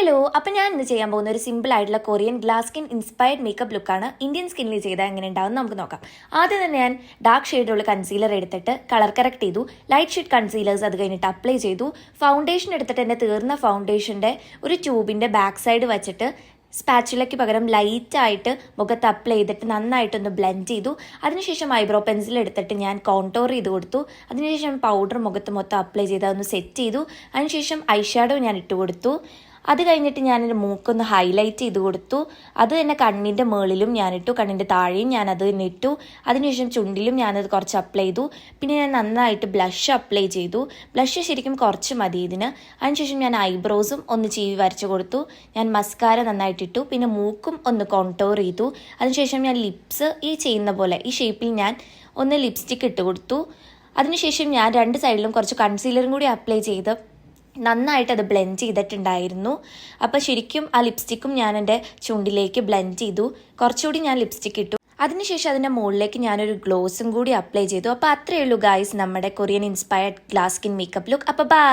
Hello, അപ്പം ഞാൻ ഇന്ന് ചെയ്യാൻ പോകുന്ന ഒരു സിമ്പിൾ ആയിട്ടുള്ള Korean glass skin inspired makeup ലുക്കാണ്. ഇന്ത്യൻ സ്കിന്നിൽ ചെയ്താൽ എങ്ങനെ ഉണ്ടാവും നമുക്ക് നോക്കാം. ആദ്യം തന്നെ ഞാൻ ഡാർക്ക് ഷെയ്ഡുള്ള കൺസീലർ എടുത്തിട്ട് കളർ കറക്റ്റ് ചെയ്തു. ലൈറ്റ് ഷെയ്ഡ് കൺസീലേഴ്സ് അത് കഴിഞ്ഞിട്ട് അപ്ലൈ ചെയ്തു. ഫൗണ്ടേഷൻ എടുത്തിട്ട് എൻ്റെ തീർന്ന ഫൗണ്ടേഷൻ്റെ ഒരു ട്യൂബിൻ്റെ ബാക്ക് സൈഡ് വെച്ചിട്ട് സ്പാച്ചുലയ്ക്ക് പകരം ലൈറ്റായിട്ട് മുഖത്ത് അപ്ലൈ ചെയ്തിട്ട് നന്നായിട്ടൊന്ന് ബ്ലെൻഡ് ചെയ്തു. അതിനുശേഷം ഐബ്രോ പെൻസിൽ എടുത്തിട്ട് ഞാൻ കോൺടോർ ചെയ്ത് കൊടുത്തു. അതിനുശേഷം പൗഡർ മുഖത്ത് മൊത്തം അപ്ലൈ ചെയ്ത് അതൊന്ന് സെറ്റ് ചെയ്തു. അതിനുശേഷം ഐ ഷാഡോ ഞാൻ ഇട്ട് കൊടുത്തു. അത് കഴിഞ്ഞിട്ട് ഞാനൊരു മൂക്കൊന്ന് ഹൈലൈറ്റ് ചെയ്ത് കൊടുത്തു. അത് തന്നെ കണ്ണിൻ്റെ മുകളിലും ഞാനിട്ടു, കണ്ണിൻ്റെ താഴെയും ഞാനത് തന്നെ ഇട്ടു. അതിനുശേഷം ചുണ്ടിലും ഞാനത് കുറച്ച് അപ്ലൈ ചെയ്തു. പിന്നെ ഞാൻ നന്നായിട്ട് ബ്ലഷ് അപ്ലൈ ചെയ്തു. ബ്ലഷ് ശരിക്കും കുറച്ച് മതി ഇതിന്. അതിനുശേഷം ഞാൻ ഐബ്രോസും ഒന്ന് ചീവി വരച്ച് കൊടുത്തു. ഞാൻ മസ്കാര നന്നായിട്ടിട്ടു. പിന്നെ മൂക്കും ഒന്ന് കോൺടോർ ചെയ്തു. അതിനുശേഷം ഞാൻ ലിപ്സ് ഈ ചെയ്യുന്ന പോലെ ഈ ഷേപ്പിൽ ഞാൻ ഒന്ന് ലിപ്സ്റ്റിക്ക് ഇട്ട് കൊടുത്തു. അതിനുശേഷം ഞാൻ രണ്ട് സൈഡിലും കുറച്ച് കൺസീലറും കൂടി അപ്ലൈ ചെയ്ത് നന്നായിട്ട് അത് ബ്ലെൻഡ് ചെയ്തിട്ടുണ്ടായിരുന്നു. അപ്പോൾ ശരിക്കും ആ ലിപ്സ്റ്റിക്കും ഞാൻ എൻ്റെ ചുണ്ടിലേക്ക് ബ്ലെൻഡ് ചെയ്തു. കുറച്ചുകൂടി ഞാൻ ലിപ്സ്റ്റിക്ക് ഇട്ടു. അതിനുശേഷം അതിൻ്റെ മുകളിലേക്ക് ഞാനൊരു ഗ്ലോസും കൂടി അപ്ലൈ ചെയ്തു. അപ്പോൾ അത്രയേ ഉള്ളൂ ഗായ്സ് നമ്മുടെ Korean inspired glass skin makeup look. അപ്പോൾ ബൈ.